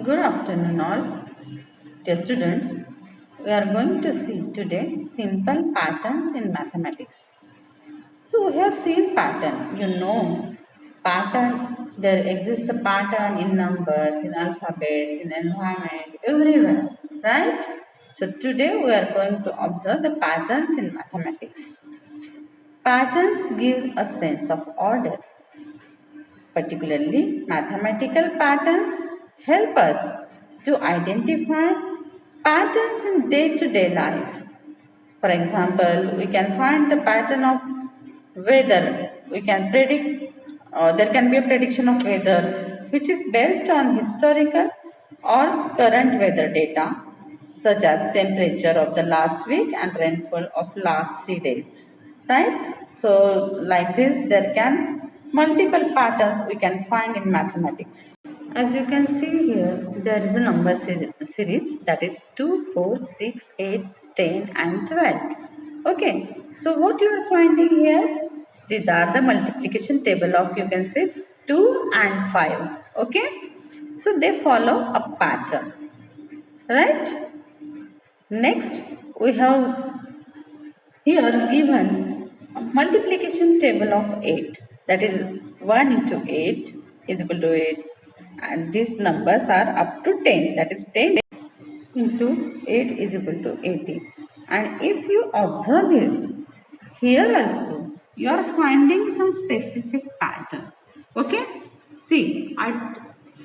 Good afternoon all. Dear students, we are going to see today simple patterns in mathematics. So we have seen pattern, pattern, there exists a pattern in numbers, in alphabets, in environment, everywhere, right? So today we are going to observe the patterns in mathematics. Patterns give a sense of order. Particularly, mathematical patterns help us to identify patterns in day-to-day life. For example, we can find the pattern of weather. We can predict, there can be a prediction of weather which is based on historical or current weather data such as temperature of the last week and rainfall of last 3 days. Right? So, like this, there can multiple patterns we can find in mathematics. As you can see here, there is a number series that is 2, 4, 6, 8, 10 and 12. Okay, so what you are finding here, these are the multiplication table of, you can say, 2 and 5. Okay, so they follow a pattern, right? Next, we have here given a multiplication table of 8, that is 1 into 8 is equal to 8, and these numbers are up to 10, that is 10 into 8 is equal to 80. And if you observe this, here also you are finding some specific pattern. Okay, see, at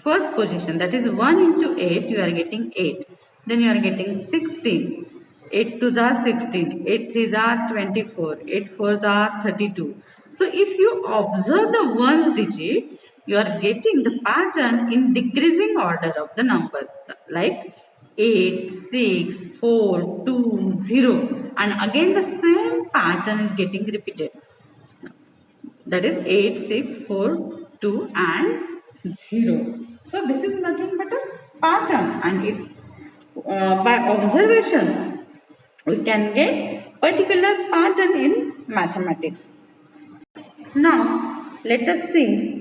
first position, that is 1 into 8, you are getting 8, then you are getting 16. 8 2s are 16, 8 3s are 24, 8 4s are 32. So if you observe the ones digit, you are getting the pattern in decreasing order of the number, like 8, 6, 4, 2, 0, and again the same pattern is getting repeated. That is 8, 6, 4, 2 and 0. So this is nothing but a pattern, and it by observation we can get particular pattern in mathematics. Now let us see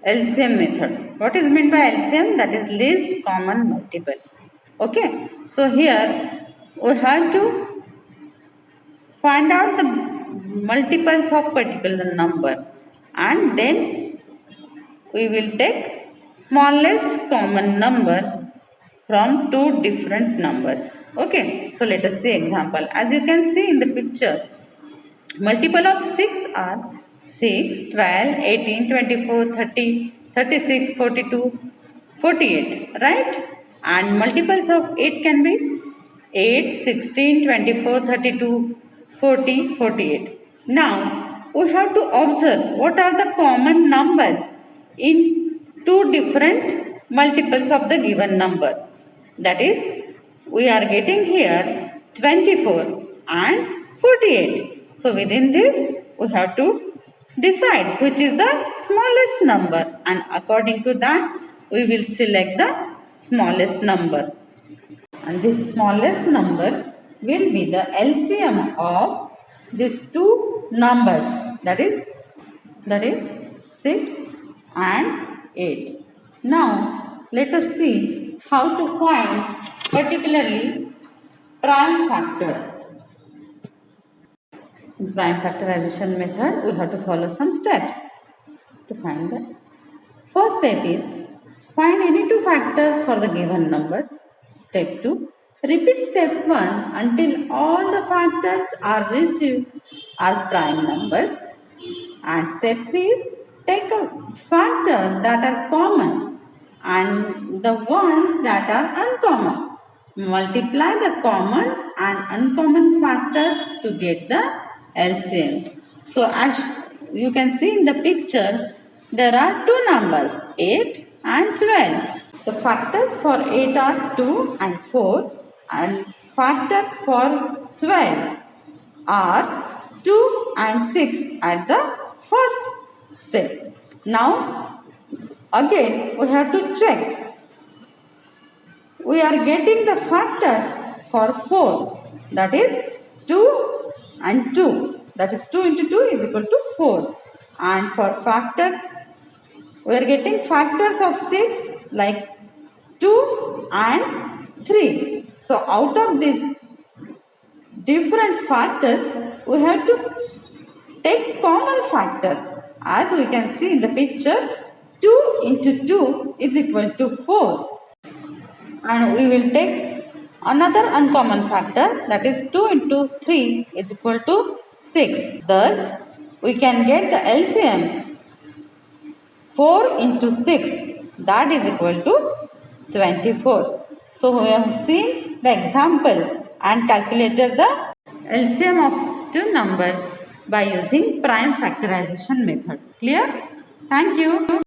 LCM method. What is meant by LCM? That is least common multiple. Okay, so here we have to find out the multiples of particular number, and then we will take smallest common number from two different numbers. Okay, so let us see example. As you can see in the picture, multiple of 6 are 6, 12, 18, 24, 30, 36, 42, 48, right? And multiples of 8 can be 8, 16, 24, 32, 40, 48. Now, we have to observe what are the common numbers in two different multiples of the given number. That is, we are getting here 24 and 48. So within this, we have to decide which is the smallest number, and according to that, we will select the smallest number. And this smallest number will be the LCM of these two numbers, that is 6 and 8. Now let us see how to find particularly prime factors. In prime factorization method, we have to follow some steps to find that. First step is find any two factors for the given numbers. Step 2, repeat step 1 until all the factors are received are prime numbers. And step 3 is take a factor that are common and the ones that are uncommon. Multiply the common and uncommon factors to get the LCM. So as you can see in the picture, there are two numbers, 8 and 12. The factors for 8 are 2 and 4, and factors for 12 are 2 and 6 at the first step. Now again we have to check. We are getting the factors for 4, that is 2 and 2, that is 2 into 2 is equal to 4, and for factors we are getting factors of 6 like 2 and 3. So out of these different factors, we have to take common factors. As we can see in the picture, 2 into 2 is equal to 4. And we will take another uncommon factor, that is 2 into 3 is equal to 6. Thus, we can get the LCM 4 into 6, that is equal to 24. So, we have seen the example and calculated the LCM of two numbers by using prime factorization method. Clear? Thank you.